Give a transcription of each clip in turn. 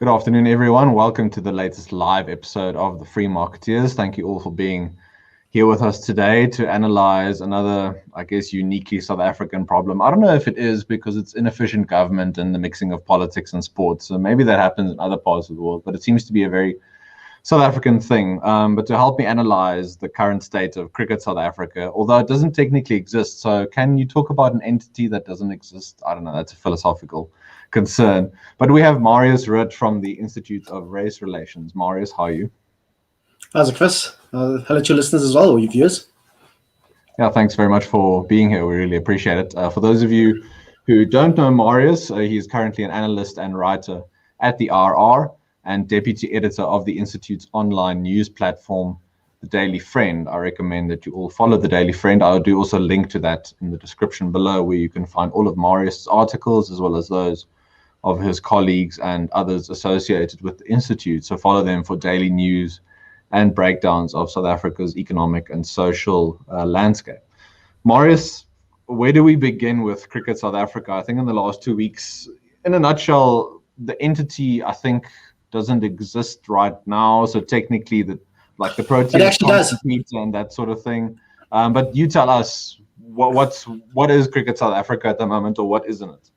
Good afternoon, everyone. Welcome to the latest live episode of The Free Marketeers. Thank you all for being here with us today to analyze another, uniquely South African problem. I don't know if it is because it's inefficient government and the mixing of politics and sports. So maybe that happens in other parts of the world, but it seems to be a very South African thing. But to help me analyze the current state of cricket South Africa, although it doesn't technically exist. So can you talk about an entity that doesn't exist? I don't know. That's a philosophical concern. But we have Marius Roodt from the Institute of Race Relations. Marius, how are you? How's it, Chris? Hello to your listeners as well, or your viewers. Yeah, thanks very much for being here. We really appreciate it. For those of you who don't know Marius, he's currently an analyst and writer at the RR and deputy editor of the Institute's online news platform, The Daily Friend. I recommend that you all follow The Daily Friend. I'll do also link to that in the description below, where you can find all of Marius' articles as well as those of his colleagues and others associated with the Institute. So follow them for daily news and breakdowns of South Africa's economic and social landscape. Marius, where do we begin with Cricket South Africa? I think in the last 2 weeks, in a nutshell, the entity, I think, doesn't exist right now. So technically, the protein and that sort of thing. But you tell us, what is Cricket South Africa at the moment, or what isn't it?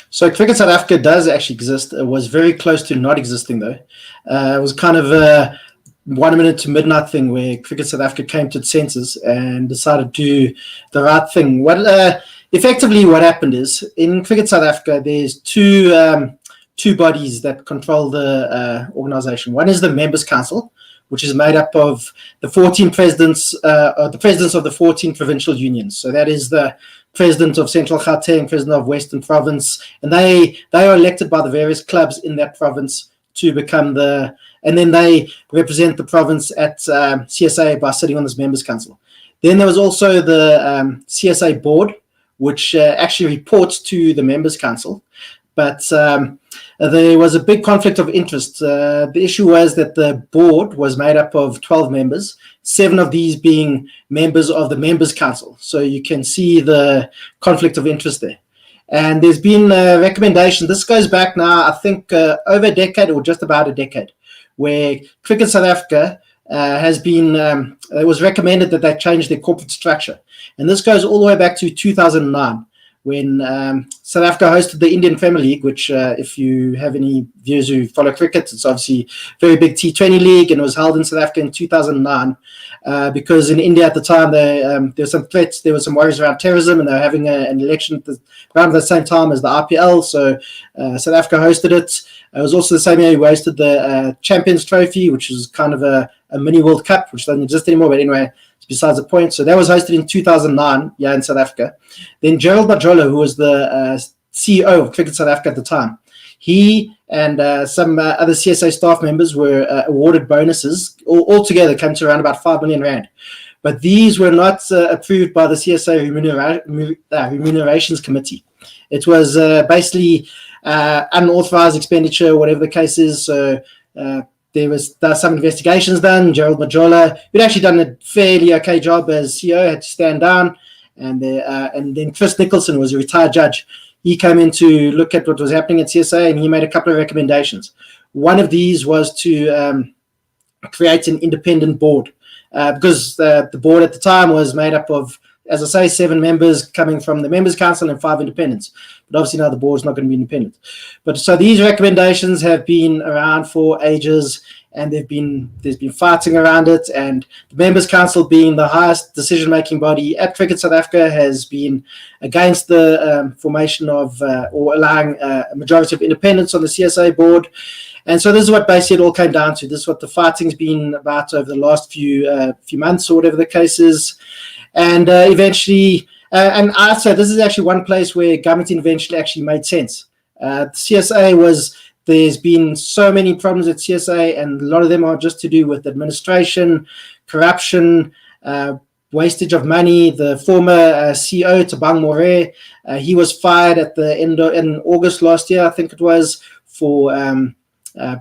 So Cricket South Africa does actually exist. It was very close to not existing, though. It was kind of a 1 minute to midnight thing where Cricket South Africa came to its senses and decided to do the right thing. Effectively what happened is, in Cricket South Africa, there's two bodies that control the organization. One is the Members' Council, which is made up of the 14 presidents, the presidents of the 14 provincial unions. So that is the president of Central Gauteng, president of Western Province, and they are elected by the various clubs in that province to become and then they represent the province at CSA by sitting on this Members' Council. Then there was also the CSA board, which actually reports to the Members' Council. But there was a big conflict of interest. The issue was that the board was made up of 12 members, 7 of these being members of the Members' Council. So you can see the conflict of interest there. And there's been a recommendation. This goes back now, I think, over a decade or just about a decade, where Cricket South Africa has been, it was recommended that they change their corporate structure. And this goes all the way back to 2009. When South Africa hosted the Indian Premier League, which if you have any viewers who follow cricket, it's obviously a very big T20 league, and it was held in South Africa in 2009 because in India at the time there were some threats, there were some worries around terrorism, and they were having an election around the same time as the IPL, so South Africa hosted it. It was also the same year we hosted the Champions Trophy, which is kind of a mini World Cup, which doesn't exist anymore, but anyway, it's besides the point. So that was hosted in 2009, in South Africa. Then Gerald Majola, who was the CEO of Cricket South Africa at the time, he and some other CSA staff members were awarded bonuses. All together came to around about 5 million rand. But these were not approved by the CSA Remunerations Committee. It was basically unauthorized expenditure, whatever the case is. So there was some investigations done. Gerald Majola, who'd actually done a fairly okay job as CEO, had to stand down. And then Chris Nicholson was a retired judge. He came in to look at what was happening at CSA, and he made a couple of recommendations. One of these was to create an independent board because the board at the time was made up of, as I say, 7 members coming from the Members' Council and 5 independents. But obviously now the board's not going to be independent. But so these recommendations have been around for ages, and there's been fighting around it. And the Members' Council, being the highest decision-making body at Cricket South Africa, has been against the formation of or allowing a majority of independents on the CSA board. And so this is what basically it all came down to. This is what the fighting's been about over the last few months, or whatever the case is. And eventually, and I'd say this is actually one place where government intervention actually made sense. CSA there's been so many problems at CSA, and a lot of them are just to do with administration, corruption, wastage of money. The former CEO, Tabang More, he was fired at the end in August last year, I think it was, for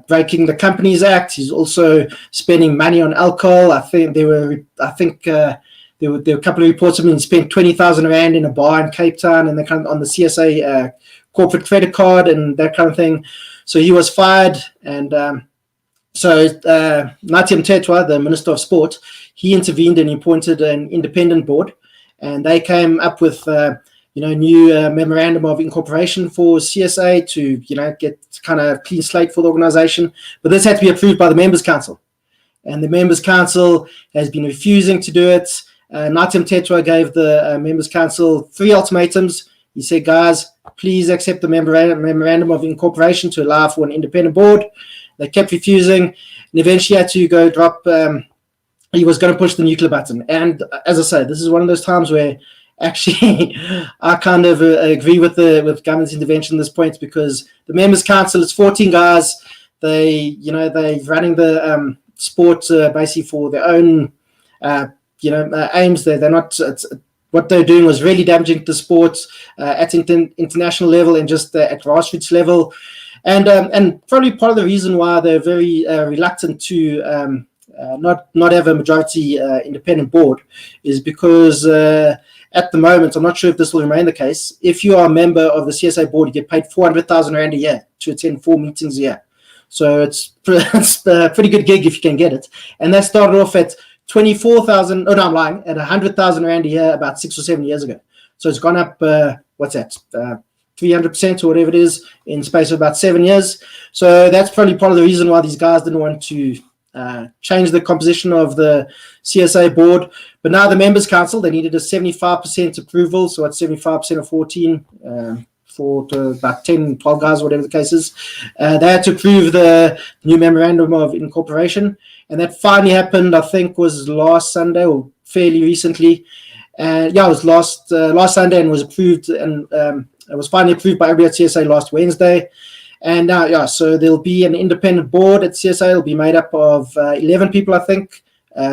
breaking the Companies Act. He's also spending money on alcohol. I think there were a couple of reports of him spent 20,000 rand in a bar in Cape Town, and on the CSA corporate credit card and that kind of thing. So he was fired, and so Nathi Mthethwa, the Minister of Sport, he intervened and appointed an independent board, and they came up with new memorandum of incorporation for CSA to get kind of clean slate for the organization. But this had to be approved by the Members Council, and the Members Council has been refusing to do it. Nathi Mthethwa gave the Members Council 3 ultimatums. He said, guys, please accept the memorandum of incorporation to allow for an independent board. They kept refusing, and eventually had to go drop. He was going to push the nuclear button. And as I say, this is one of those times where actually I kind of agree with government's intervention at this point, because the Members Council, it's 14 guys. They're running the sport basically for their own aims. They're not. What they're doing was really damaging the sport at international level and just at grassroots level. And probably part of the reason why they're very reluctant to not have a majority independent board is because at the moment, I'm not sure if this will remain the case, if you are a member of the CSA board, you get paid 400,000 Rand a year to attend 4 meetings a year. So it's a pretty good gig if you can get it. And that started off at 24,000, oh no, I'm lying, at 100,000 Rand a year about 6 or 7 years ago. So it's gone up, 300% or whatever it is in space of about 7 years. So that's probably part of the reason why these guys didn't want to change the composition of the CSA board. But now the Members Council, they needed a 75% approval. So it's 75% of 14 for about 10, 12 guys, whatever the case is. They had to approve the new memorandum of incorporation. And that finally happened, I think, was last Sunday or fairly recently. And it was last Sunday and was approved, and it was finally approved by everybody at CSA last Wednesday. And now, so there'll be an independent board at CSA. It'll be made up of 11 people, I think,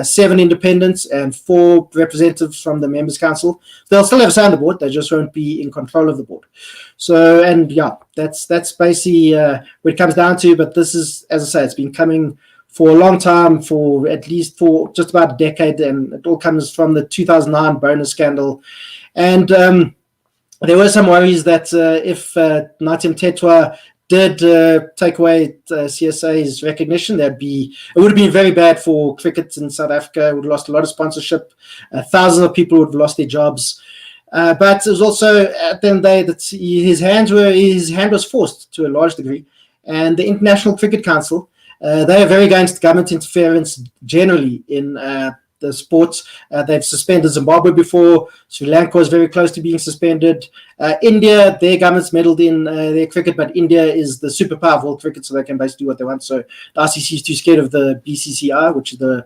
7 independents and 4 representatives from the Members Council. They'll still have a say on the board. They just won't be in control of the board. So, and that's basically what it comes down to. But this is, as I say, it's been coming for a long time, for at least for just about a decade, and it all comes from the 2009 bonus scandal. And there were some worries that if Nathi Mthethwa did take away CSA's recognition, it would have been very bad for cricket in South Africa. It would have lost a lot of sponsorship. Thousands of people would have lost their jobs. But it was also at the end of the day that his hand was forced to a large degree. And the International Cricket Council, they are very against government interference generally in the sports. They've suspended Zimbabwe before. Sri Lanka was very close to being suspended. India, their government's meddled in their cricket, but India is the superpower of world cricket, so they can basically do what they want. So the ICC is too scared of the BCCI, which is the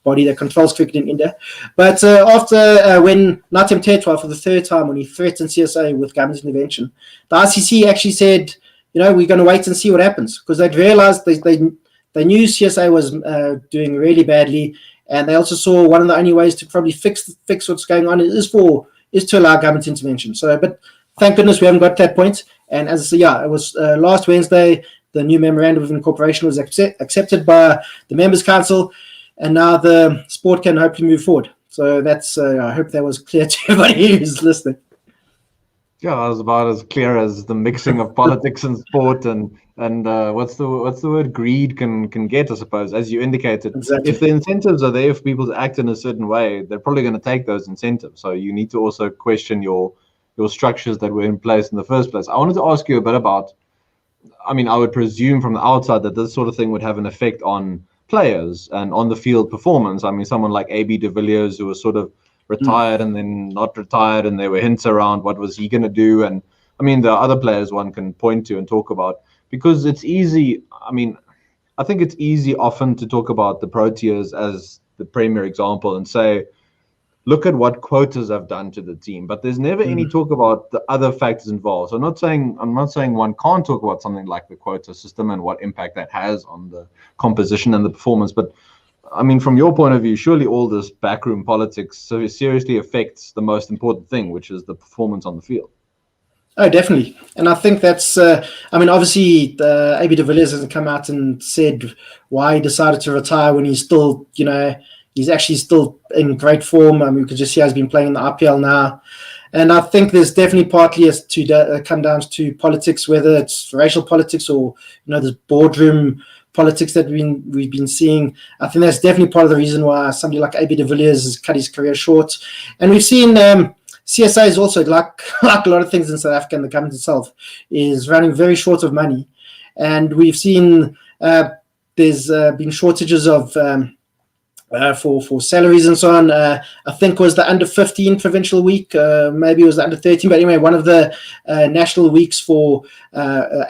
body that controls cricket in India. But after when Nathi Mthethwa, for the 3rd time, when he threatened CSA with government intervention, the ICC actually said, we're going to wait and see what happens, because they'd realized they knew CSA was doing really badly, and they also saw one of the only ways to probably fix what's going on is to allow government intervention. So, but thank goodness we haven't got to that point. And as I say, it was last Wednesday, the new memorandum of incorporation was accepted by the Members Council, and now the sport can hopefully move forward. So that's I hope that was clear to everybody who's listening. Yeah, that was about as clear as the mixing of politics and sport, and what's the word, greed can get, I suppose, as you indicated. Exactly. If the incentives are there for people to act in a certain way, they're probably going to take those incentives. So you need to also question your structures that were in place in the first place. I wanted to ask you a bit about, I would presume from the outside that this sort of thing would have an effect on players and on the field performance. Someone like AB de Villiers, who was sort of retired and then not retired, and there were hints around what was he going to do. And there are other players one can point to and talk about, because it's easy. I think it's easy often to talk about the Proteas as the premier example and say, look at what quotas have done to the team, but there's never any talk about the other factors involved. So I'm not saying one can't talk about something like the quota system and what impact that has on the composition and the performance, but from your point of view, surely all this backroom politics seriously affects the most important thing, which is the performance on the field. Oh, definitely. And I think that's, obviously, AB de Villiers hasn't come out and said why he decided to retire when he's still, he's actually still in great form. We could just see how he's been playing in the IPL now. And I think there's definitely partly as to come down to politics, whether it's racial politics or this boardroom politics that we've been seeing. I think that's definitely part of the reason why somebody like AB de Villiers has cut his career short. And we've seen CSA is also like a lot of things in South Africa, and the government itself is running very short of money. And we've seen there's been shortages of for salaries and so on. I think it was the under 15 provincial week, maybe it was the under 13, but anyway, one of the national weeks for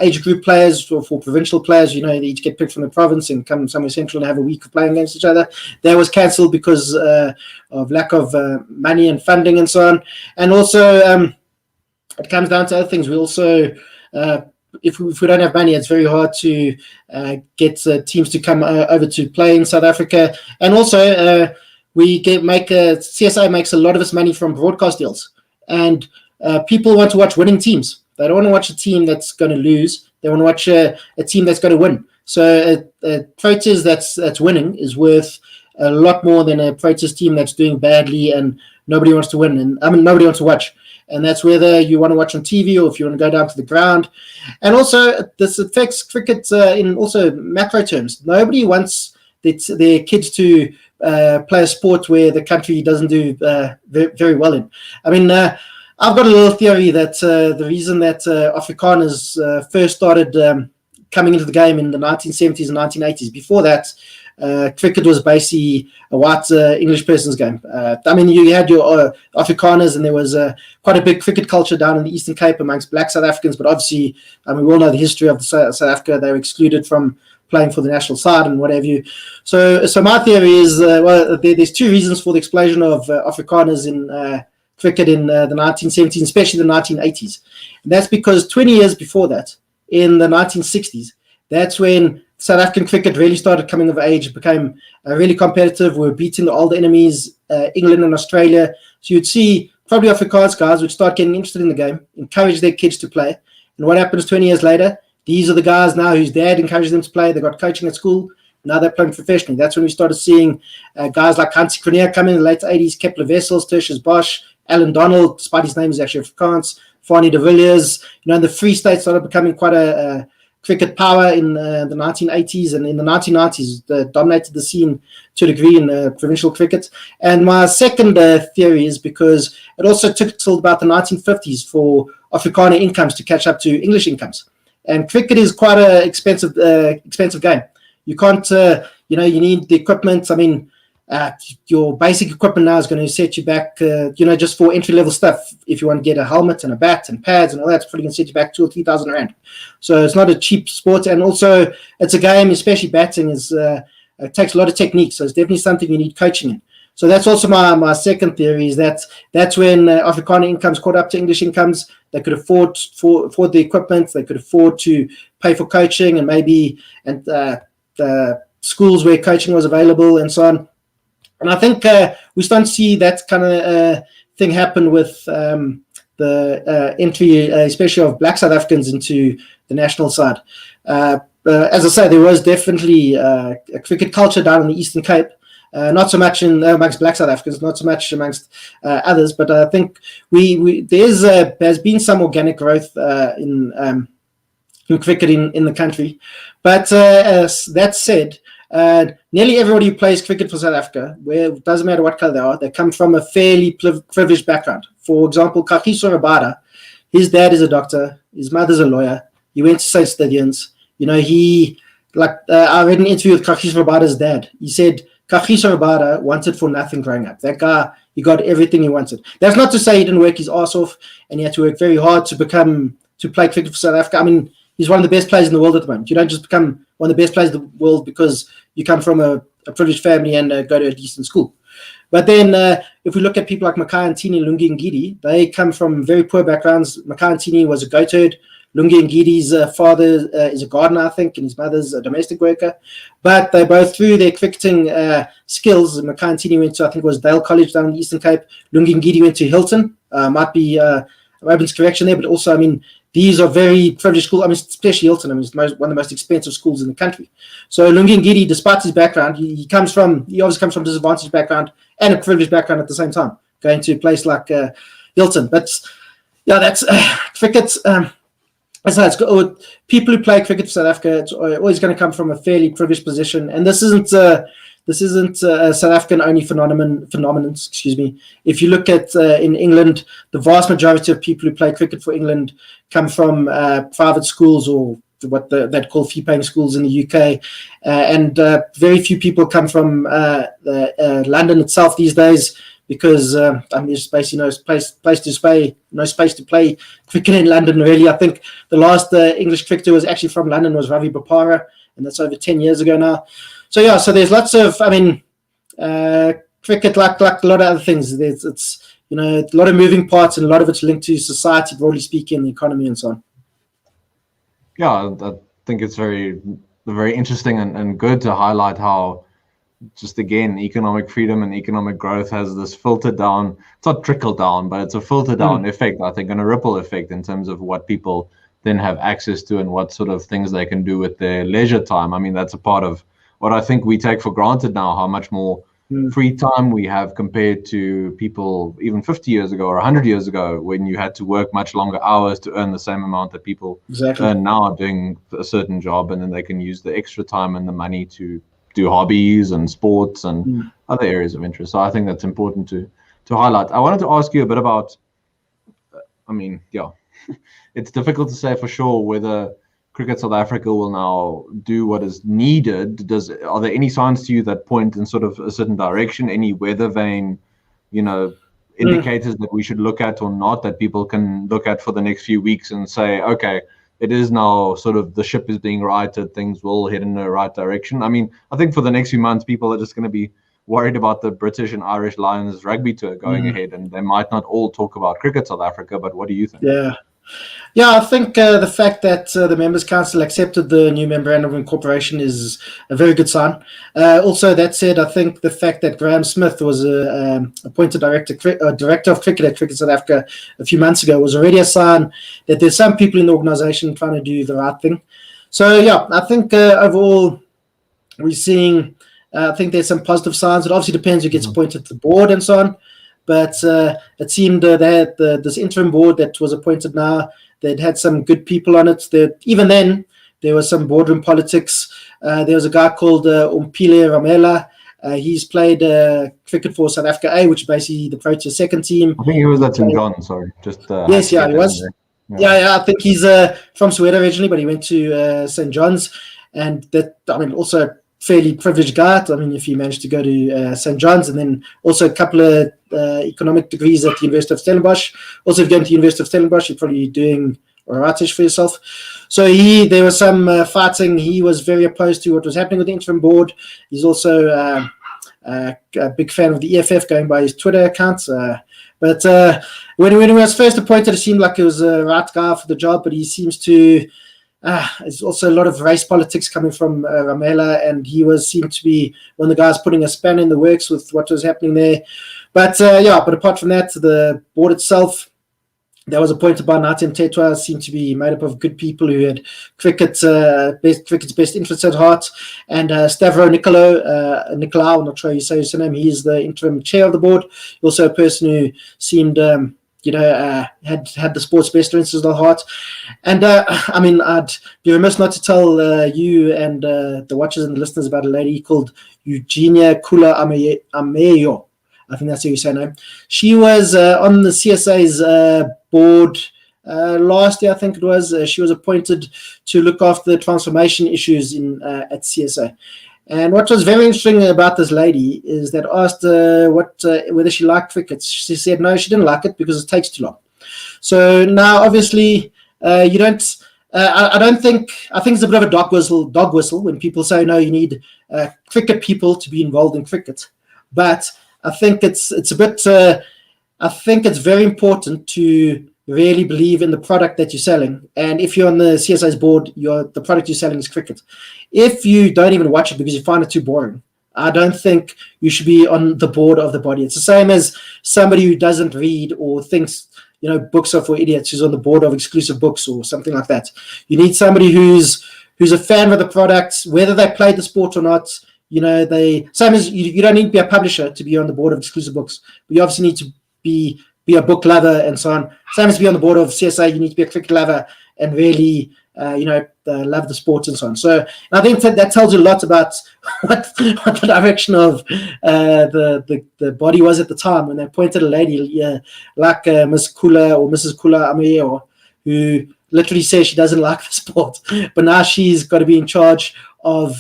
age group players, for provincial players, they each get picked from the province and come somewhere central and have a week of playing against each other. That was cancelled because of lack of money and funding and so on. And also it comes down to other things. We also if we don't have money, it's very hard to get teams to come over to play in South Africa. And also, CSI makes a lot of its money from broadcast deals. And people want to watch winning teams. They don't want to watch a team that's going to lose. They want to watch a team that's going to win. So a Proteas that's winning is worth a lot more than a Proteas team that's doing badly and nobody wants to win. And nobody wants to watch. And that's whether you want to watch on TV or if you want to go down to the ground. And also, this affects cricket in also macro terms. Nobody wants their kids to play a sport where the country doesn't do very well in. I've got a little theory that the reason that Afrikaners first started coming into the game in the 1970s and 1980s, before that, cricket was basically a white English person's game. You had your Afrikaners, and there was quite a big cricket culture down in the Eastern Cape amongst black South Africans, but obviously, we all know the history of South Africa. They were excluded from playing for the national side and what have you. So my theory is, there's two reasons for the explosion of Afrikaners in cricket in the 1970s, especially the 1980s. And that's because 20 years before that, in the 1960s, that's when South African cricket really started coming of age, became really competitive. We were beating the older enemies, England and Australia. So you'd see probably Afrikaans guys would start getting interested in the game, encourage their kids to play. And what happens 20 years later? These are the guys now whose dad encouraged them to play. They got coaching at school. Now they're playing professionally. That's when we started seeing guys like Hansie Cronje come in the late 80s, Kepler Wessels, Tertius Bosch, Alan Donald, despite his name is actually Afrikaans, Fanie de Villiers. The Free State started becoming quite a cricket power in the 1980s, and in the 1990s dominated the scene to a degree in provincial cricket. And my second theory is because it also took till about the 1950s for Afrikaner incomes to catch up to English incomes. And cricket is quite an expensive game. You can't, you need the equipment. Your basic equipment now is going to set you back, just for entry-level stuff. If you want to get a helmet and a bat and pads and all that, it's probably going to set you back 2,000 or 3,000 rand. So it's not a cheap sport. And also, it's a game, especially batting, it takes a lot of technique. So it's definitely something you need coaching in. So that's also my second theory, is that's when Afrikaner incomes caught up to English incomes. They could afford the equipment. They could afford to pay for coaching and the schools where coaching was available and so on. And I think we start to see that kind of thing happen with the entry, especially of black South Africans into the national side. As I say, there was definitely a cricket culture down in the Eastern Cape. Not so much amongst black South Africans, not so much amongst others, but I think there's been some organic growth in cricket in the country. But that said, nearly everybody who plays cricket for South Africa, where it doesn't matter what color they are, they come from a fairly privileged background. For example, Kagiso Rabada, his dad is a doctor, his mother's a lawyer. He went to St. Stithians. I read an interview with Kagiso Rabada's dad. He said Kagiso Rabada wanted for nothing growing up. That guy, he got everything he wanted. That's not to say he didn't work his ass off and he had to work very hard to play cricket for South Africa. He's one of the best players in the world at the moment. You don't just become one of the best players in the world because you come from a privileged family and go to a decent school. But then if we look at people like Makhaya Ntini, Lungi Ngidi, they come from very poor backgrounds. Makhaya Ntini was a goat herd. Lungi Ngidi's father is a gardener, I think, and his mother's a domestic worker. But they both, through their cricketing skills, Makhaya Ntini went to, I think it was Dale College down in the Eastern Cape. Lungi Ngidi went to Hilton. Might be Robin's correction there, but also, these are very privileged schools. Especially Hilton. It's one of the most expensive schools in the country. So Lungi Ngidi, despite his background, he obviously comes from a disadvantaged background and a privileged background at the same time. Going to a place like, Hilton. But yeah, that's cricket. People who play cricket for South Africa, it's always going to come from a fairly privileged position, and this isn't a South African only phenomenon. Excuse me. If you look at in England, the vast majority of people who play cricket for England come from private schools or what they'd call fee-paying schools in the UK, and very few people come from London itself these days. Because there's basically no space to play cricket in London, really. I think the last English cricketer was actually from London was Ravi Bopara, and that's over 10 years ago now. So yeah, so there's lots of, cricket, like a lot of other things. It's a lot of moving parts, and a lot of it's linked to society, broadly speaking, the economy, and so on. Yeah, I think it's very, very interesting and good to highlight how, just again, economic freedom and economic growth has this filter down. It's not trickle down, but it's a filter down effect, I think, and a ripple effect in terms of what people then have access to and what sort of things they can do with their leisure time. I mean, that's a part of what I think we take for granted now, how much more free time we have compared to people even 50 years ago or 100 years ago, when you had to work much longer hours to earn the same amount that people earn now doing a certain job, and then they can use the extra time and the money to do hobbies and sports and other areas of interest. So I think that's important to highlight. I wanted to ask you a bit about, it's difficult to say for sure whether Cricket South Africa will now do what is needed. Are there any signs to you that point in sort of a certain direction, any weather vane, indicators that we should look at or not, that people can look at for the next few weeks and say, okay, it is now sort of the ship is being righted, things will head in the right direction? I mean, I think for the next few months, people are just going to be worried about the British and Irish Lions rugby tour going ahead, and they might not all talk about Cricket South Africa, but what do you think? Yeah, I think the fact that the Members' Council accepted the new Memorandum of Incorporation is a very good sign. Also, that said, I think the fact that Graham Smith was appointed director of cricket at Cricket South Africa a few months ago was already a sign that there's some people in the organisation trying to do the right thing. So, yeah, I think overall we're seeing, I think there's some positive signs. It obviously depends who gets appointed to the board and so on. But it seemed that this interim board that was appointed now, they'd had some good people on it. Even then, there was some boardroom politics. There was a guy called Umpile Ramela. He's played cricket for South Africa A, which is basically the Proteas second team. I think he was at St. John's, sorry. Yes, he was. Yeah, I think he's from Soweto originally, but he went to St. John's. And also fairly privileged guy. I mean, if you managed to go to St. John's, and then also a couple of economic degrees at the University of Stellenbosch. Also, if you're going to the University of Stellenbosch, you're probably doing all rightish for yourself. So there was some fighting. He was very opposed to what was happening with the interim board. He's also a big fan of the EFF, going by his Twitter accounts. But when he was first appointed, it seemed like he was a right guy for the job, but he seems to... there's also a lot of race politics coming from Ramela, and he seemed to be one of the guys putting a spanner in the works with what was happening there. But but apart from that, the board itself that was appointed by Natem Tetwa seemed to be made up of good people who had cricket's best interests at heart. And Stavro Nicolau, I'm not sure how you say his name, he is the interim chair of the board. Also a person who seemed had the sport's best interests at heart. And I'd be remiss not to tell you and the watchers and the listeners about a lady called Eugenia Kula Ameyo. I think that's how you say her name. She was on the CSA's board last year, I think it was. She was appointed to look after the transformation issues at CSA. And what was very interesting about this lady is that I asked whether she liked cricket. She said no, she didn't like it because it takes too long. So now, obviously, you don't. I think it's a bit of a dog whistle when people say no, you need cricket people to be involved in cricket. But I think it's a bit. I think it's very important to really believe in the product that you're selling. And if you're on the CSA's board, the product you're selling is cricket. If you don't even watch it because you find it too boring, I don't think you should be on the board of the body. It's the same as somebody who doesn't read or thinks, books are for idiots, who's on the board of exclusive books or something like that. You need somebody who's a fan of the product, whether they played the sport or not. Same as you don't need to be a publisher to be on the board of exclusive books. But you obviously need to be be a book lover and so on. Same as be on the board of CSA, you need to be a cricket lover and really, love the sport and so on. So I think that tells you a lot about what the direction of the body was at the time when they appointed a lady like Miss Kula or Mrs. Kula Amayo, who literally says she doesn't like the sport, but now she's got to be in charge of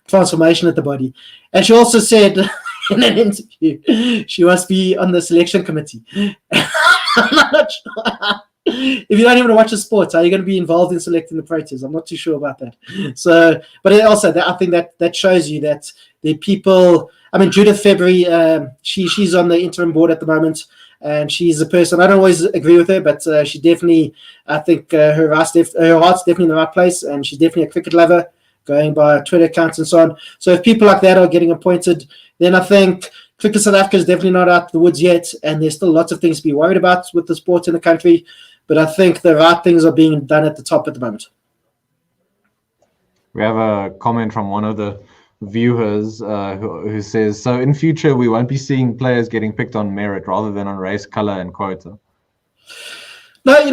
transformation at the body. And she also said in an interview she must be on the selection committee. I'm not sure. If you don't even watch the sports, how are you going to be involved in selecting the Proteas? I'm not too sure about that. So, but also I think that shows you that the people. I mean, Judith February, she's on the interim board at the moment, and she's a person. I don't always agree with her, but she definitely, I think her heart's definitely in the right place, and she's definitely a cricket lover, going by Twitter accounts and so on. So if people like that are getting appointed, then I think Cricket South Africa is definitely not out of the woods yet, and there's still lots of things to be worried about with the sport in the country. But I think the right things are being done at the top at the moment. We have a comment from one of the viewers who says, so in future, we won't be seeing players getting picked on merit rather than on race, color, and quota. No,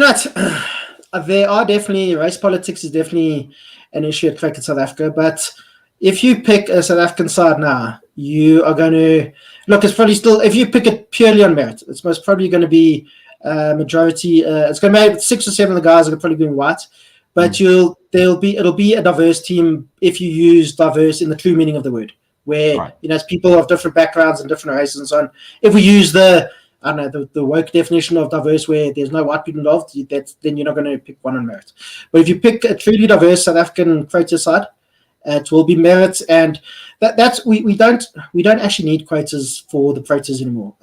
there are definitely, race politics is definitely an issue at Cricket South Africa. But if you pick a South African side now, you are going to, look, it's probably still, if you pick it purely on merit, it's most probably going to be majority. It's going to be 6 or 7 of the guys are probably going white, but it'll be a diverse team if you use diverse in the true meaning of the word, where it's people of different backgrounds and different races and so on. If we use the woke definition of diverse, where there's no white people involved, then you're not going to pick one on merit. But if you pick a truly diverse South African quota side, it will be merit, and that's we don't actually need quotas for the quotas anymore.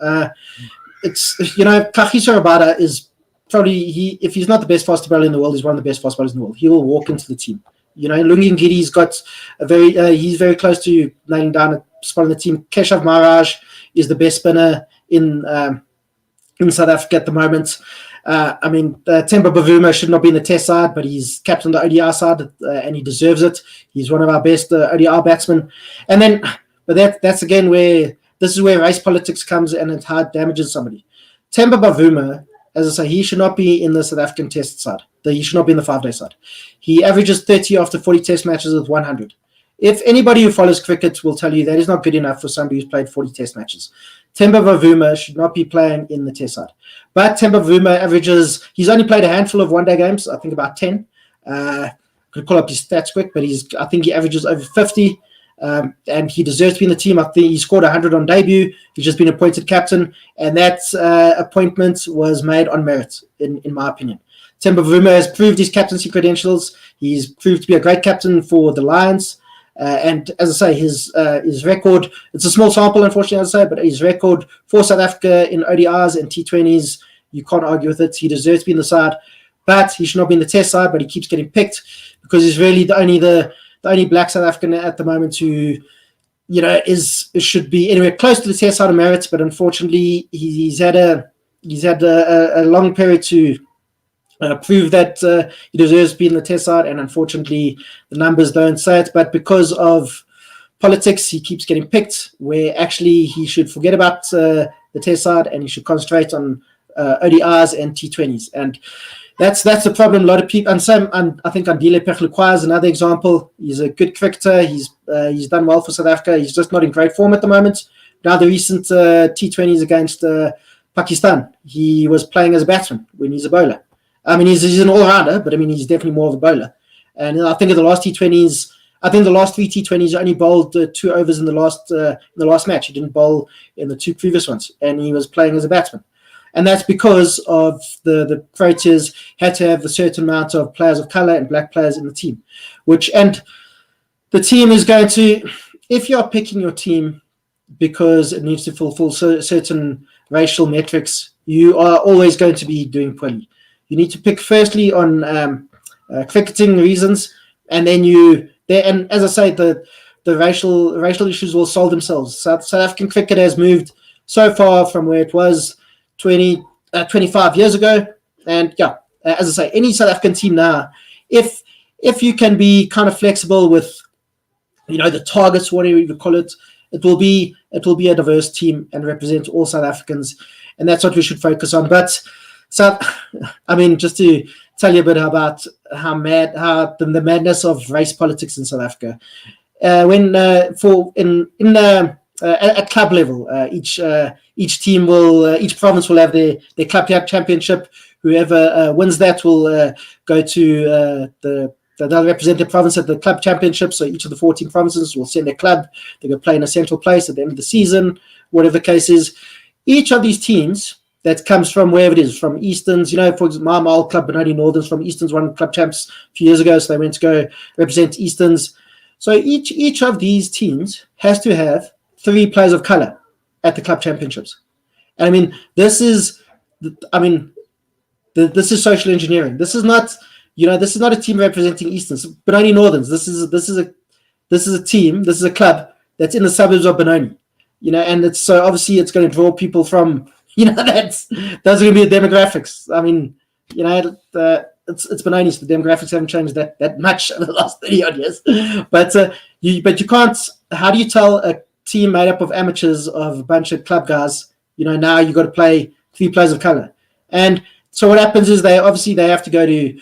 It's Kagiso Rabada is probably if he's not the best fast bowler in the world, he's one of the best fast bowlers in the world. He will walk into the team. Lungi Ngiri's got he's very close to nailing down a spot in the team. Keshav Maharaj is the best spinner in South Africa at the moment. Temba Bavuma should not be in the Test side, but he's captain the ODI side, and he deserves it. He's one of our best ODI batsmen. And then, but that's again where this is where race politics comes and it hard damages somebody. Temba Bavuma, as I say, he should not be in the South African Test side. He should not be in the 5-day side. He averages 30 after 40 Test matches with 100. If anybody who follows cricket will tell you that is not good enough for somebody who's played 40 Test matches. Temba Bavuma should not be playing in the Test side. But Temba Bavuma he's only played a handful of one-day games, I think about 10. Could call up his stats quick, but I think he averages over 50. And he deserves to be in the team. I think he scored 100 on debut. He's just been appointed captain, and that appointment was made on merit, in my opinion. Temba Bavuma has proved his captaincy credentials. He's proved to be a great captain for the Lions. And as I say, his record, it's a small sample, unfortunately, as I say, but his record for South Africa in ODIs and T20s, you can't argue with it. He deserves to be in the side, but he should not be in the Test side, but he keeps getting picked because he's really the only black South African at the moment who, should be anywhere close to the Test side of merits, but unfortunately he's had a long period to prove that he deserves to be in the Test side, and unfortunately the numbers don't say it. But because of politics, he keeps getting picked, where actually he should forget about the Test side and he should concentrate on ODIs and T20s. And that's the problem. A lot of people, and I think Andile Pechlukwai is another example. He's a good cricketer. He's done well for South Africa. He's just not in great form at the moment. Now the recent T20s against Pakistan, he was playing as a batsman when he's a bowler. He's an all-rounder, but he's definitely more of a bowler. And I think in the last T20s, the last 3 T20s, he only bowled 2 overs in the last match. He didn't bowl in the 2 previous ones, and he was playing as a batsman. And that's because of the Proteas had to have a certain amount of players of color and black players in the team. And the team is going to, if you're picking your team because it needs to fulfill certain racial metrics, you are always going to be doing poorly. You need to pick firstly on cricketing reasons, and then and as I say, the racial issues will solve themselves. South African cricket has moved so far from where it was 25 years ago, and as I say, any South African team now, if you can be kind of flexible with the targets, whatever you call it, it will be a diverse team and represent all South Africans. and that's what we should focus on. But so, I mean, just to tell you a bit about how the madness of race politics in South Africa. At club level, each team each province will have their club championship. Whoever wins that will go to they'll represent the province at the club championship. So each of the 14 provinces will send their club. They go play in a central place at the end of the season, whatever the case is. Each of these teams that comes from wherever it is, from Easterns, for example, my old club, Benoni Northerns from Easterns, won club champs a few years ago, so they went to go represent Easterns. So each of these teams has to have 3 players of color at the club championships. And I mean, this is social engineering. This is not, this is not a team representing Easterns, Benoni Northerns. This is a team, this is a club that's in the suburbs of Benoni, and it's so obviously it's going to draw people from, those are going to be the demographics. I mean, it's Benoni, so the demographics haven't changed that much over the last 30 odd years. But you can't. How do you tell a team made up of amateurs of a bunch of club guys? Now you got to play 3 players of color, and so what happens is they have to go to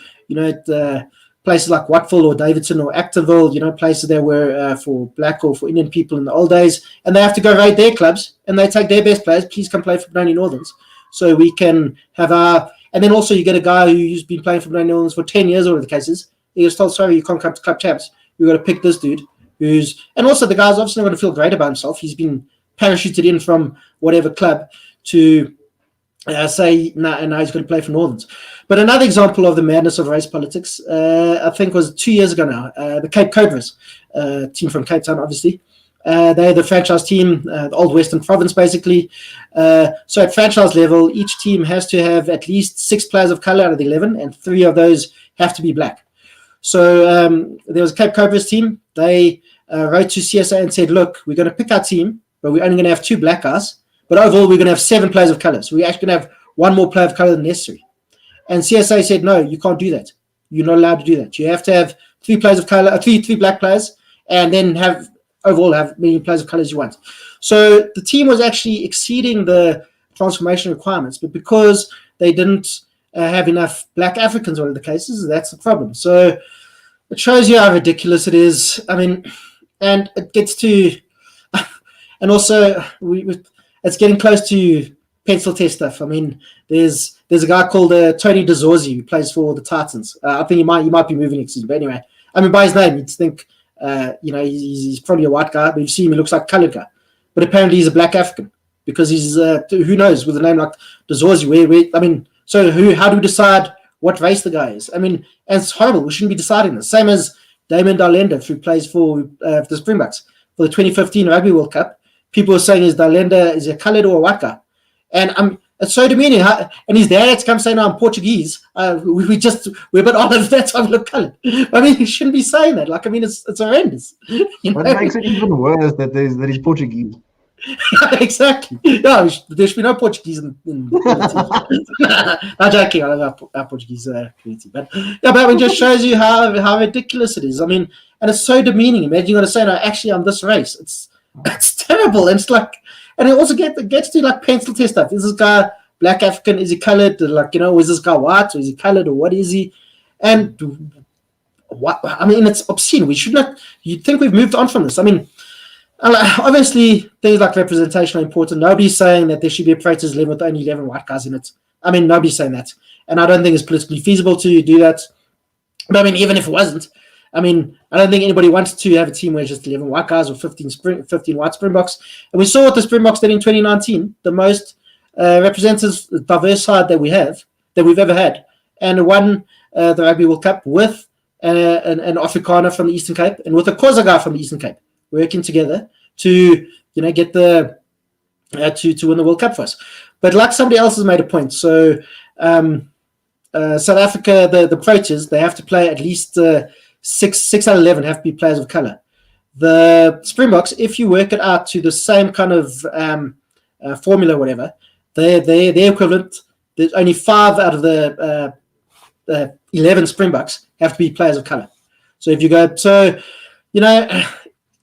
places like Wattville or Davidson or Actonville, places that were for black or for Indian people in the old days, and they have to go raid their clubs and they take their best players. Please come play for Benoni Northerns, so we can have our. And then also you get a guy who's been playing for Benoni Northerns for 10 years, or whatever the case is. He was told, sorry, you can't come to club champs. We've got to pick this dude and also the guy's obviously not going to feel great about himself. He's been parachuted in from whatever club to say, now he's going to play for Northerns. But another example of the madness of race politics, I think was 2 years ago now, the Cape Cobras, team from Cape Town, obviously. They're the franchise team, the old Western Province, basically. So at franchise level, each team has to have at least 6 players of color out of the 11, and 3 of those have to be black. So there was a Cape Cobras team. They wrote to CSA and said, look, we're going to pick our team, but we're only going to have 2 black guys. But overall, we're going to have 7 players of color. So we're actually going to have 1 more player of color than necessary. And CSA said, no, you can't do that. You're not allowed to do that. You have to have 3 players of color, 3 black players, and then have many players of color as you want. So the team was actually exceeding the transformation requirements, but because they didn't have enough black Africans, whatever the case is, that's the problem. So it shows you how ridiculous it is. I mean, and it gets to, and also it's getting close to pencil test stuff. I mean, there's a guy called Tony DeZorzi who plays for the Titans. I think he might be moving next season, but anyway, I mean, by his name, you'd think, he's probably a white guy, but you see him, he looks like a colored guy. But apparently he's a black African because he's, who knows, with a name like DeZorzi, I mean, so how do we decide what race the guy is? I mean, and it's horrible. We shouldn't be deciding this. Same as Damon Dalenda, who plays for the Springboks for the 2015 Rugby World Cup. People are saying, is a colored or a white guy? And it's so demeaning. And his dad comes saying, no, I'm Portuguese. We're a bit honest. That's why we look colored. I mean, he shouldn't be saying that. Like, I mean, it's horrendous. What makes it even worse that he's Portuguese? Exactly. No, there should be no Portuguese in the team. Not joking. I love our Portuguese community. But it just shows you how ridiculous it is. I mean, and it's so demeaning. Imagine you're going to say, no, actually, I'm this race. It's terrible. And it's like, and it also gets to like pencil test stuff. Is this guy black African? Is he colored? Like, is this guy white? Or is he colored? Or what is he? And what? I mean, it's obscene. We should not. You'd think we've moved on from this. I mean, obviously, things like representation are important. Nobody's saying that there should be a Paretos 11 with only 11 white guys in it. I mean, nobody's saying that. And I don't think it's politically feasible to do that. But I mean, even if it wasn't, I mean, I don't think anybody wants to have a team where it's just 11 white guys or 15 white Springboks. And we saw what the Springboks did in 2019, the most representative, diverse side that we've ever had. And won the Rugby World Cup with an Afrikaner from the Eastern Cape and with a Xhosa guy from the Eastern Cape, working together to get to win the World Cup for us. But like somebody else has made a point, so South Africa, the Proteas, they have to play at least 6 out of 11 have to be players of color. The Springboks, if you work it out to the same kind of formula, whatever, their equivalent, there's only 5 out of the 11 Springboks have to be players of color. So if you go,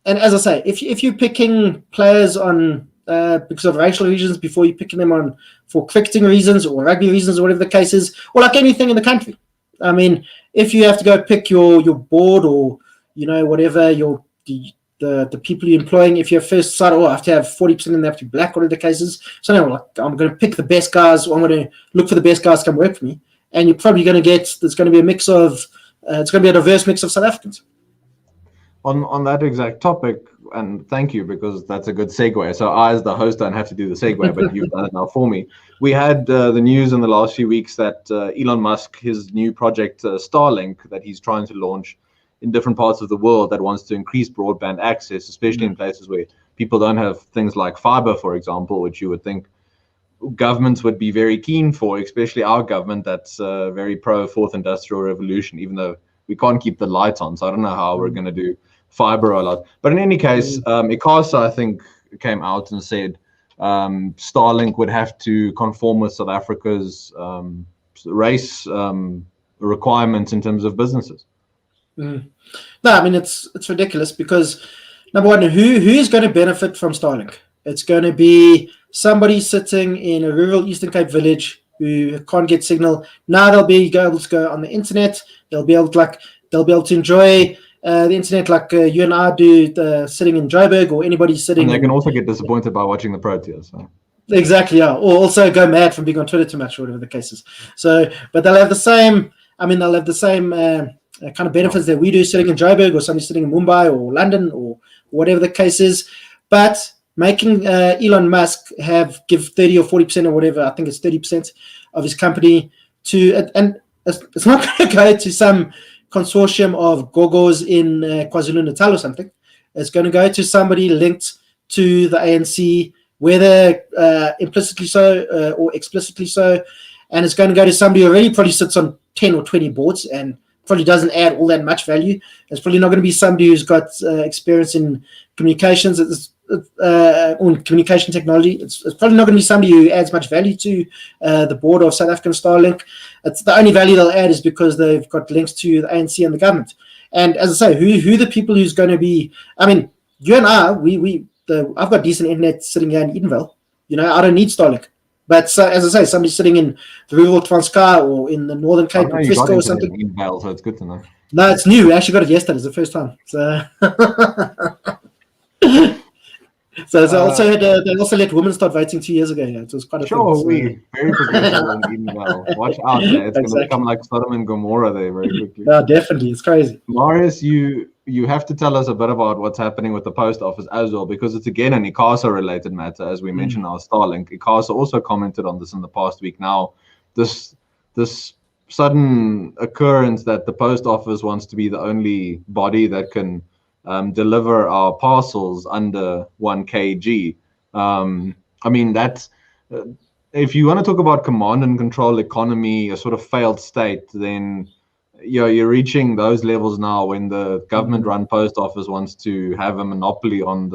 and as I say, if you're picking players on because of racial reasons before you're picking them on for cricketing reasons or rugby reasons or whatever the case is, or like anything in the country. I mean, if you have to go pick your board or, whatever the people you're employing, if you're first decided, I have to have 40% and they have to be black, whatever the case is. So no, like, I'm going to pick the best guys, or I'm going to look for the best guys to come work for me. And you're probably going to there's going to be a mix of, it's going to be a diverse mix of South Africans. On that exact topic, and thank you, because that's a good segue. So I, as the host, don't have to do the segue, but you've done it now for me. We had the news in the last few weeks that Elon Musk, his new project Starlink, that he's trying to launch in different parts of the world, that wants to increase broadband access, especially in places where people don't have things like fiber, for example, which you would think governments would be very keen for, especially our government that's very pro fourth industrial revolution, even though we can't keep the lights on. So I don't know how we're going to do fiber a lot. But in any case, ICASA, I think, came out and said Starlink would have to conform with South Africa's race requirements in terms of businesses. No, I mean, it's ridiculous, because number one, who is going to benefit from Starlink? It's going to be somebody sitting in a rural Eastern Cape village who can't get signal. Now they'll be able to go on the internet. They'll be able to enjoy the internet like you and I do, sitting in Joburg, or anybody sitting. And they can also get disappointed by watching the Proteas. So. Exactly, yeah. Or also go mad from being on Twitter too much, or whatever the case is. So, but they'll have the same. I mean, they'll have the same kind of benefits that we do sitting in Joburg, or somebody sitting in Mumbai or London or whatever the case is. But making Elon Musk give 30 or 40% or whatever, I think it's 30% of his company to, and it's not going to go to some consortium of gogos in KwaZulu-Natal or something. It's going to go to somebody linked to the ANC, whether implicitly so or explicitly so, and it's going to go to somebody who already probably sits on 10 or 20 boards and probably doesn't add all that much value. It's probably not going to be somebody who's got experience in communications or communication technology. It's probably not going to be somebody who adds much value to the board of South African Starlink. It's the only value they'll add is because they've got links to the ANC and the government. And as I say, who the people who's going to be? I mean, you and I, I've got decent internet sitting here in Edenville. I don't need Starlink. But as I say, somebody sitting in the rural Transkei or in the Northern Cape or Frisco or something. Email, so it's good to know. No, it's new. We actually got it yesterday. It's the first time. So, they also let women start voting 2 years ago. Yeah, it was quite a thing. Very progressive in email. Watch out, there. It's going to become like Sodom and Gomorrah there very quickly. No, definitely. It's crazy. Marius, you have to tell us a bit about what's happening with the post office as well, because it's again an ICASA-related matter, as we mentioned our Starlink. ICASA also commented on this in the past week. Now, this sudden occurrence that the post office wants to be the only body that can deliver our parcels under 1 kg. I mean, that's if you want to talk about command and control economy, a sort of failed state, then you're reaching those levels now when the government-run post office wants to have a monopoly on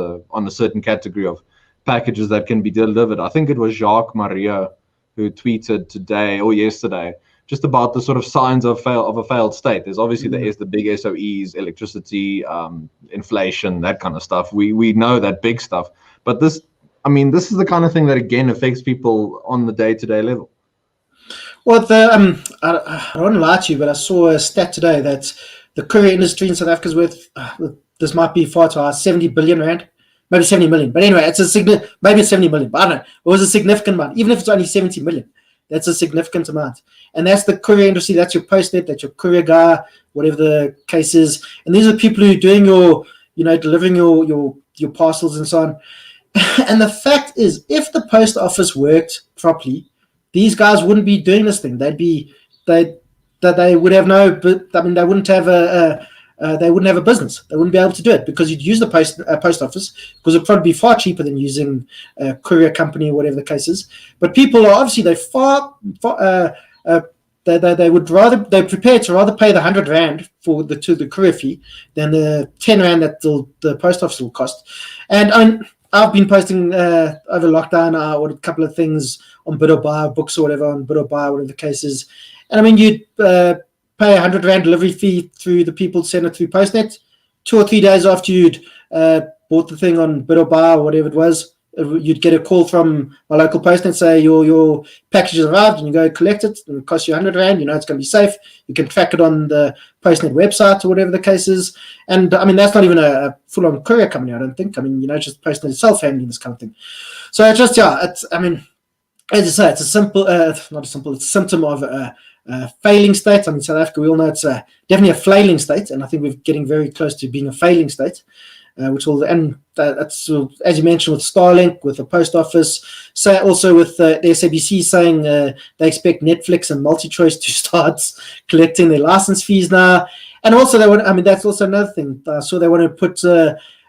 a certain category of packages that can be delivered. I think it was Jacques Maria who tweeted today or yesterday just about the sort of signs of a failed state. There's obviously the big SOEs, electricity, inflation, that kind of stuff. We know that big stuff, but this is the kind of thing that again affects people on the day-to-day level. Well, I don't want to lie to you, but I saw a stat today that the courier industry in South Africa is worth, this might be far too high, 70 billion rand, maybe 70 million. But anyway, maybe it's 70 million, but I don't know. It was a significant amount. Even if it's only 70 million, that's a significant amount. And that's the courier industry. That's your postnet, that's your courier guy, whatever the case is. And these are people who are doing delivering your parcels and so on. And the fact is, if the post office worked properly, these guys wouldn't be doing this thing. They would have they wouldn't have a business. They wouldn't be able to do it because you'd use the post office because it'd probably be far cheaper than using a courier company or whatever the case is. But people are obviously they're prepared to rather pay the 100 rand for the courier fee than the 10 rand that the post office will cost. And I've been posting over lockdown. I ordered a couple of things on Bid or Buy, books or whatever, on Bid or Buy, whatever the case is. And I mean, you'd pay 100 rand delivery fee through the people, send it through Postnet. 2 or 3 days after you'd bought the thing on Bid or Buy or whatever it was, you'd get a call from my local post and say your package has arrived, and you go collect it, and it costs you R100. You know it's going to be safe. You can track it on the Postnet website or whatever the case is. And I mean, that's not even a full-on courier company, I don't think. I mean, just Postnet itself handling this kind of thing. So it's just, I mean, as I say, it's a simple, not a simple, it's a symptom of a failing state. I mean, South Africa, we all know it's definitely a flailing state, and I think we're getting very close to being a failing state. Which will, and that's, as you mentioned, with Starlink, with the post office, so also with the SABC saying they expect Netflix and MultiChoice to start collecting their license fees now. And also, that's also another thing. So they want to put,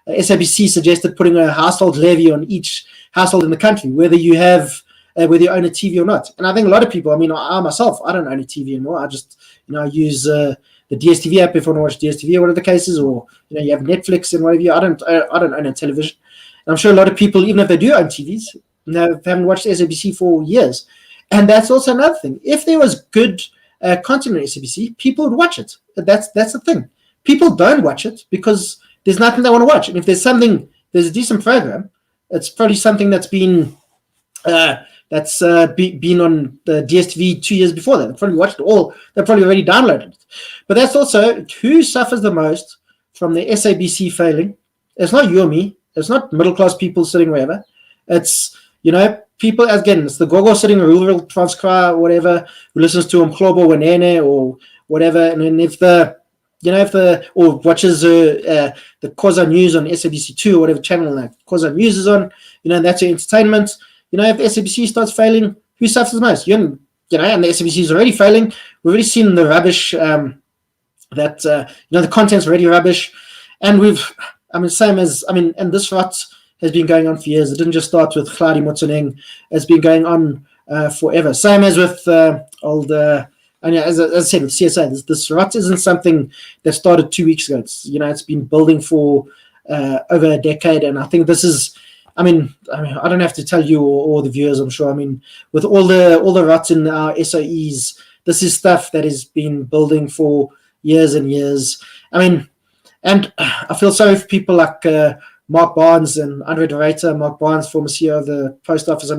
SABC suggested putting a household levy on each household in the country, whether you own a TV or not. And I think a lot of people, I mean, I myself, I don't own a TV anymore. I just, I use the DSTV app if I want to watch DSTV or whatever the case is, or you have Netflix and whatever. I don't own a television. And I'm sure a lot of people, even if they do own TVs, haven't watched SABC for years. And that's also another thing. If there was good content on SABC, people would watch it. That's the thing. People don't watch it because there's nothing they want to watch. And if there's a decent program, it's probably something that's been been on the DSTV 2 years before that. They've probably watched it all. They've probably already downloaded it. But that's also who suffers the most from the SABC failing. It's not you or me. It's not middle-class people sitting wherever. It's, people, again, it's the gogo sitting in rural Transkei or whatever, who listens to Mklobo Wenene or whatever. And then or watches the Khoza News on SABC2 or whatever channel that Khoza News is on, and that's your entertainment. If the SABC starts failing, who suffers most? And the SABC is already failing. We've already seen the rubbish the content's already rubbish. And and this rot has been going on for years. It didn't just start with Hladi Motsoeneng. It's been going on forever. Same as with as I said, with CSA, this rot isn't something that started 2 weeks ago. It's been building for over a decade. And I think this is, I don't have to tell you or the viewers, I'm sure. With all the ruts in our SOEs, this is stuff that has been building for years and years. And I feel sorry for people like Mark Barnes and Andre de Ruyter. Mark Barnes, former CEO of the Post Office.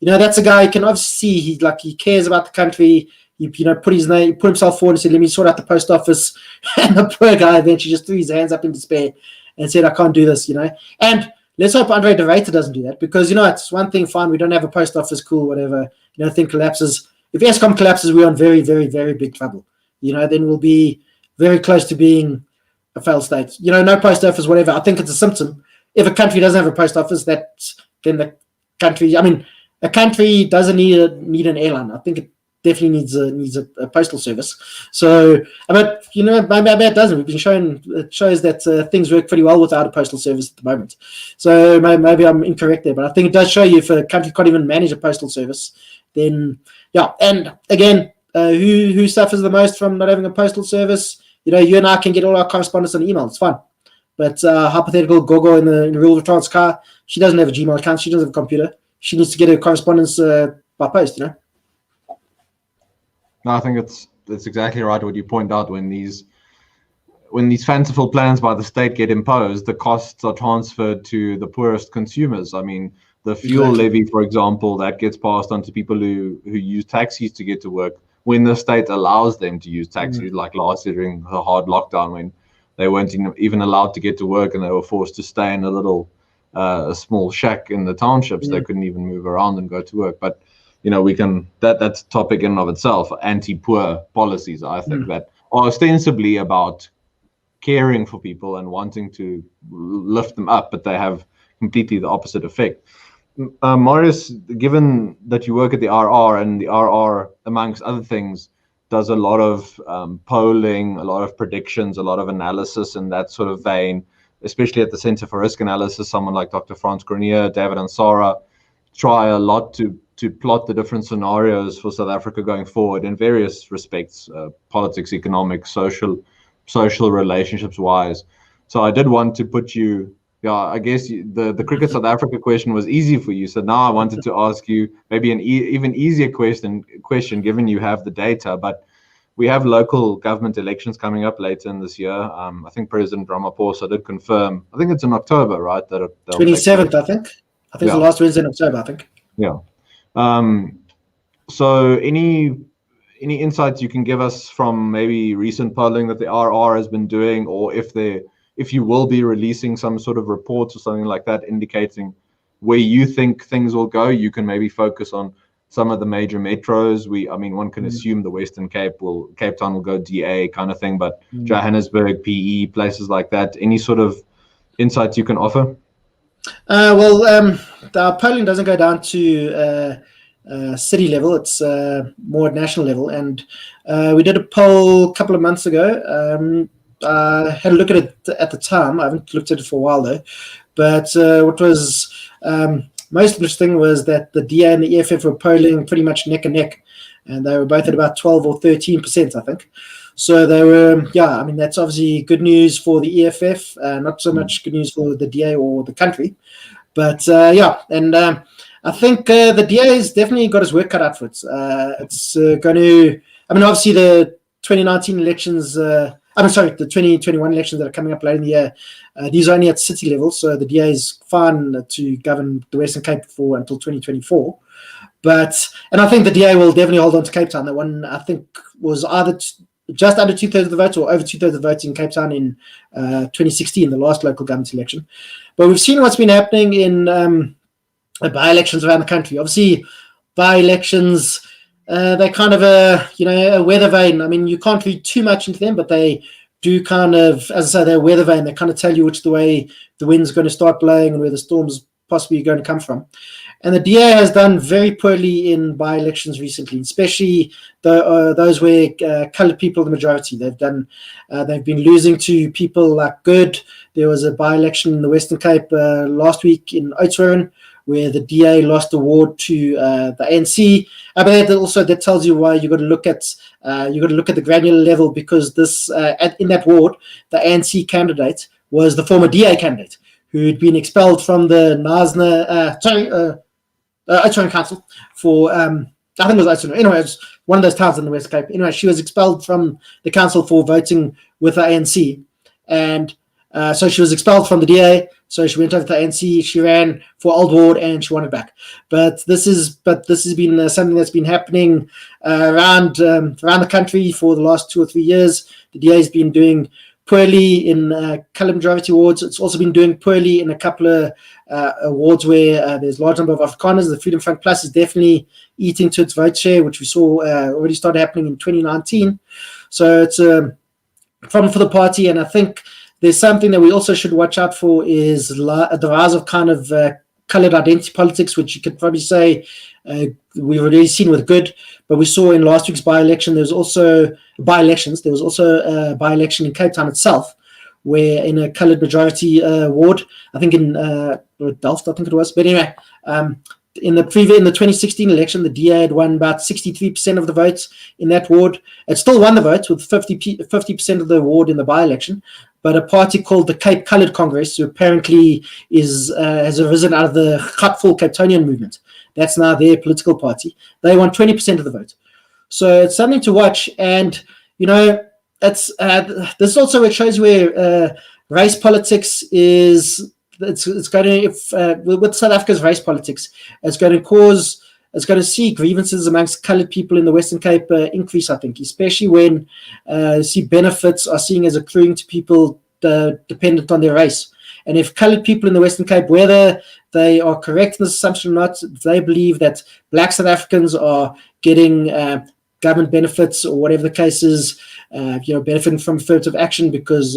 That's a guy you can obviously see he cares about the country. He put himself forward and said, "Let me sort out the post office." And the poor guy eventually just threw his hands up in despair and said, "I can't do this." And let's hope Andre de Ruyter doesn't do that, because it's one thing, fine, we don't have a post office, cool, whatever. Thing collapses. If Eskom collapses, we're on very, very, very big trouble. Then we'll be very close to being a failed state. No post office, whatever. I think it's a symptom. If a country doesn't have a post office, then the country. A country doesn't need an airline. I think it definitely needs a postal service. So, but maybe it doesn't. We've been shown, it shows that things work pretty well without a postal service at the moment. So maybe I'm incorrect there, but I think it does show you if a country can't even manage a postal service, then And again, who suffers the most from not having a postal service? You and I can get all our correspondence on email. It's fine. But hypothetical Gogo in the rural Transkei, she doesn't have a Gmail account. She doesn't have a computer. She needs to get her correspondence by post. No, I think it's exactly right what you point out. When these fanciful plans by the state get imposed, the costs are transferred to the poorest consumers. The fuel levy, for example, that gets passed on to people who use taxis to get to work when the state allows them to use taxis, like last year during the hard lockdown when they weren't even allowed to get to work and they were forced to stay in a little small shack in the townships. They couldn't even move around and go to work. But that's a topic in and of itself, anti-poor policies, I think, that are ostensibly about caring for people and wanting to lift them up, but they have completely the opposite effect. Marius, given that you work at the RR, and the RR, amongst other things, does a lot of polling, a lot of predictions, a lot of analysis in that sort of vein, especially at the Center for Risk Analysis, someone like Dr. Frans Grenier, David Ansara, try a lot to plot the different scenarios for South Africa going forward in various respects, politics, economics, social relationships wise. So I did want to put you, I guess the Cricket South Africa question was easy for you. So now I wanted to ask you maybe an even easier question, given you have the data. But we have local government elections coming up later in this year. I think President Ramaphosa did confirm, I think it's in October, right? That 27th, I think. I think it's the last Wednesday in October, I think. Yeah. So any insights you can give us from maybe recent polling that the RR has been doing, or if you will be releasing some sort of reports or something like that indicating where you think things will go? You can maybe focus on some of the major metros. One can assume the Western Cape Town will go DA kind of thing, but Johannesburg, PE, places like that. Any sort of insights you can offer? The polling doesn't go down to city level. It's more at national level. And we did a poll a couple of months ago. I had a look at it at the time. I haven't looked at it for a while though. But what was most interesting was that the DA and the EFF were polling pretty much neck and neck, and they were both at about 12 or 13%, I think. So they were, that's obviously good news for the EFF, not so much good news for the DA or the country. But I think the DA has definitely got his work cut out for it. It's going to, obviously the 2019 elections, the 2021 elections that are coming up later in the year, these are only at city level, so the DA is fine to govern the Western Cape until 2024. And I think the DA will definitely hold on to Cape Town. That one, I think, was either just under 2/3 of the vote or over 2/3 of the vote in Cape Town in 2016, the last local government election. But we've seen what's been happening in by-elections around the country. Obviously, by-elections, they're kind of a weather vane. You can't read too much into them, but they do kind of, as I say, they're a weather vane. They kind of tell you which the way the wind's going to start blowing and where the storm's possibly going to come from. And the DA has done very poorly in by-elections recently, especially those where coloured people are the majority. They've been losing to people like Good. There was a by-election in the Western Cape last week in Oudtshoorn, where the DA lost the ward to the ANC. But that tells you why you got to look at the granular level, because this in that ward, the ANC candidate was the former DA candidate who'd been expelled from the Oudtshoorn Council for I think it was Oudtshoorn. Anyway, it was one of those towns in the West Cape. Anyway, she was expelled from the council for voting with the ANC, and so she was expelled from the DA. So she went over to the ANC. She ran for Old Ward and she won it back. But this has been something that's been happening around the country for the last 2 or 3 years. The DA has been doing poorly in colour majority wards. It's also been doing poorly in a couple of wards where there's a large number of Afrikaners. The Freedom Front Plus is definitely eating to its vote share, which we saw already started happening in 2019. So it's a problem for the party, and I think there's something that we also should watch out for is the rise of kind of coloured identity politics, which you could probably say we've already seen with Good, but we saw in last week's by-election, there was also a by-election in Cape Town itself, where in a coloured majority ward, I think in Delft, I think it was. But anyway, in the 2016 election, the DA had won about 63% of the votes in that ward. It still won the votes with 50% of the ward in the by-election. But a party called the Cape Coloured Congress, who apparently has arisen out of the Gatful Capetonian movement, that's now their political party, they won 20% of the vote. So it's something to watch. And, this also shows where race politics is. It's going to, with South Africa's race politics, it's going to see grievances amongst coloured people in the Western Cape increase, I think, especially when you see benefits are seen as accruing to people dependent on their race. And if coloured people in the Western Cape, whether they are correct in this assumption or not, if they believe that black South Africans are getting government benefits or whatever the case is, benefiting from affirmative action because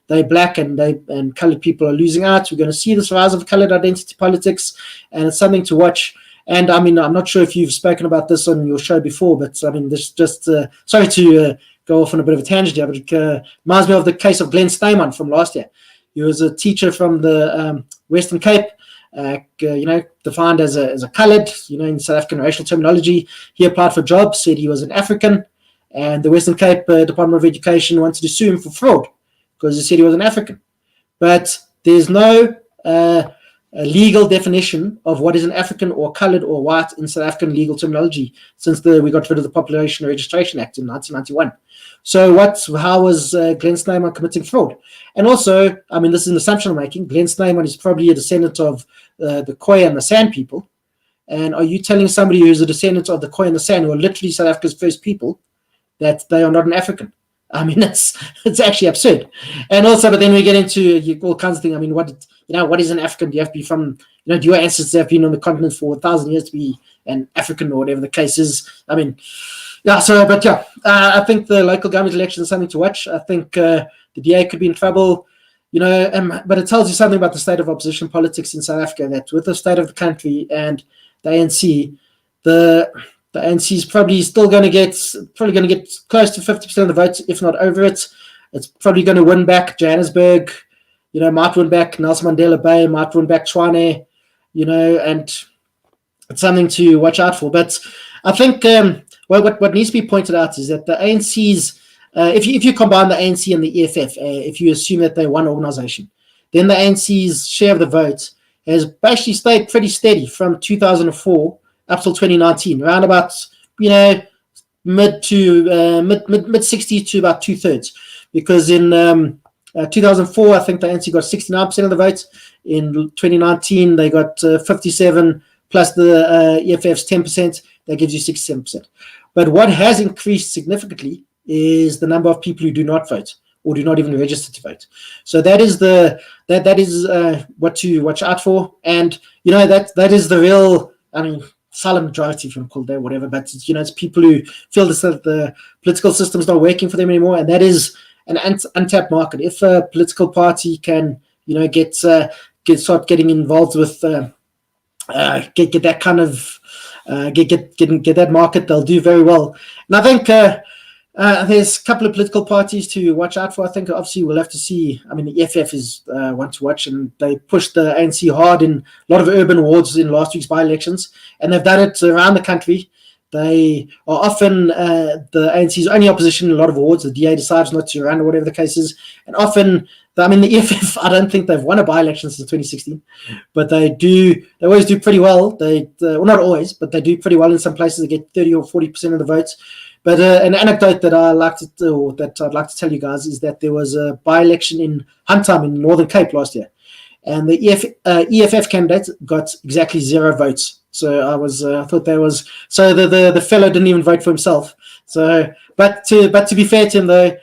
they're black and coloured people are losing out, we're going to see this rise of coloured identity politics, and it's something to watch. And I'm not sure if you've spoken about this on your show before, but this just sorry to go off on a bit of a tangent here, but it reminds me of the case of Glenn Steyman from last year. He was a teacher from the Western Cape, defined as a coloured, in South African racial terminology. He applied for jobs, said he was an African, and the Western Cape Department of Education wanted to sue him for fraud because he said he was an African. But there's no legal definition of what is an African or coloured or white in South African legal terminology since we got rid of the Population Registration Act in 1991. So how was Glenn Snyman committing fraud? And also, I mean, this is an assumption I'm making. Glenn Snyman is probably a descendant of the Khoi and the San people. And are you telling somebody who's a descendant of the Khoi and the San, who are literally South Africa's first people, that they are not an African? I mean, it's actually absurd. And also, but then we get into all kinds of things. I mean, what is an African? Do you have to be from, do your ancestors have been on the continent for 1,000 years to be an African or whatever the case is? I mean, I think the local government election is something to watch. I think the DA could be in trouble, but it tells you something about the state of opposition politics in South Africa, that with the state of the country and the ANC, the ANC is probably going to get close to 50% of the votes, if not over it. It's probably going to win back Johannesburg, might win back Nelson Mandela Bay, might win back Tshwane, and it's something to watch out for. But I think what needs to be pointed out is that the ANC's, if you combine the ANC and the EFF, if you assume that they're one organization, then the ANC's share of the vote has basically stayed pretty steady from 2004 up till 2019, around about mid 60s to about 2/3, because in 2004 I think the ANC got 69% of the vote. In 2019 they got 57 plus the EFF's 10%. That gives you 67%. But what has increased significantly is the number of people who do not vote or do not even register to vote. So that is what to watch out for, and that is the real, I mean, silent majority, if you want to call it that, whatever, but it's people who feel that the political system is not working for them anymore, and that is an untapped market. If a political party can start getting involved with get that kind of get that market, they'll do very well. And I think there's a couple of political parties to watch out for. I think obviously we'll have to see. I mean, the EFF is one to watch, and they pushed the ANC hard in a lot of urban wards in last week's by-elections, and they've done it around the country. They are often the ANC's only opposition in a lot of wards. The DA decides not to run or whatever the case is, and often, the EFF, I don't think they've won a by-election since 2016, but they always do pretty well. Well, not always, but they do pretty well in some places. They get 30 or 40% of the votes. But an anecdote that I'd like to tell you guys is that there was a by-election in Huntham in Northern Cape last year, and the EFF candidate got exactly 0 votes. So I thought that was, so the fellow didn't even vote for himself. So, but to be fair to him though,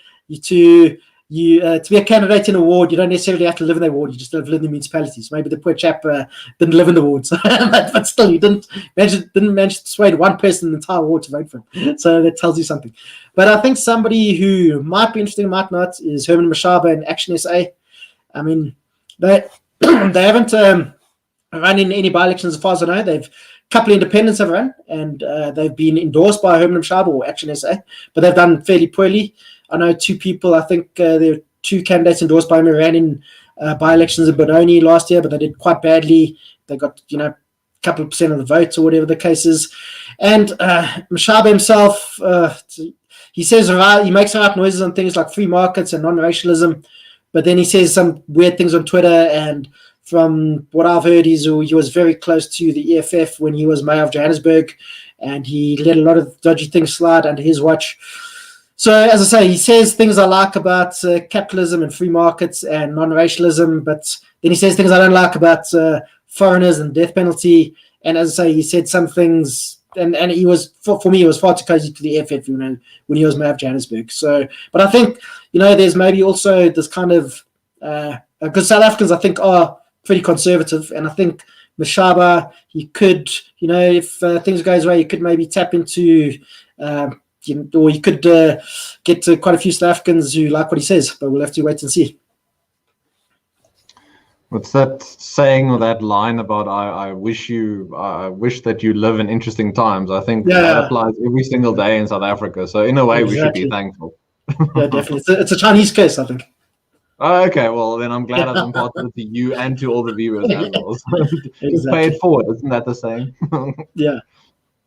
to be a candidate in a ward, you don't necessarily have to live in a ward. You just have to live in the municipalities. Maybe the poor chap didn't live in the ward, so, but still, he didn't manage to persuade one person in the entire ward to vote for him. So that tells you something. But I think somebody who might be interesting, might not, is Herman Mashaba and Action SA. I mean, they haven't run in any by-elections as far as I know. A couple of independents have run, and they've been endorsed by Herman Mashaba or Action SA, but they've done fairly poorly. I know 2 people, I think there are 2 candidates endorsed by him who ran in by-elections in Benoni last year, but they did quite badly. They got, a couple of % of the votes or whatever the case is. And Mashaba himself, he says he makes right noises on things like free markets and non-racialism, but then he says some weird things on Twitter, and from what I've heard, he was very close to the EFF when he was mayor of Johannesburg, and he let a lot of dodgy things slide under his watch. So, as I say, he says things I like about capitalism and free markets and non-racialism, but then he says things I don't like about foreigners and death penalty. And as I say, he said some things, and he was, for me, he was far too cozy to the FF, when he was mayor of Johannesburg. So, but I think, there's maybe also this kind of, because South Africans, I think, are pretty conservative, and I think Mashaba, he could, if things go his way, he could maybe tap into, or you could get to quite a few South Africans who like what he says, but we'll have to wait and see. What's that saying, or that line about I wish that you live in interesting times? I think that applies every single day in South Africa. So in a way, we should be thankful. Yeah, definitely. It's a Chinese curse, I think. Oh, okay, well then I'm glad I've imparted it to you and to all the viewers as well. So just pay it forward, isn't that the saying? Yeah.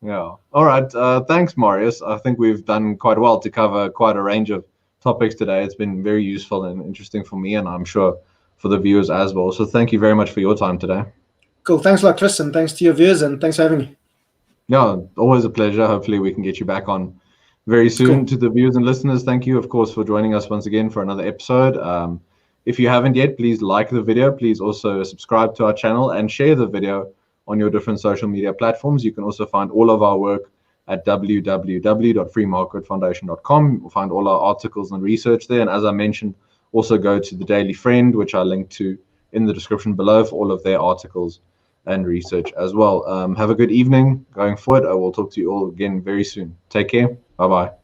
Yeah. All right. Thanks, Marius. I think we've done quite well to cover quite a range of topics today. It's been very useful and interesting for me, and I'm sure for the viewers as well. So thank you very much for your time today. Cool. Thanks a lot, Chris, and thanks to your viewers, and thanks for having me. No, always a pleasure. Hopefully we can get you back on very soon. Cool. To the viewers and listeners, thank you, of course, for joining us once again for another episode. If you haven't yet, please like the video. Please also subscribe to our channel and share the video on your different social media platforms. You can also find all of our work at www.freemarketfoundation.com. You'll find all our articles and research there. And as I mentioned, also go to the Daily Friend, which I link to in the description below for all of their articles and research as well. Have a good evening going forward. I will talk to you all again very soon. Take care. Bye-bye.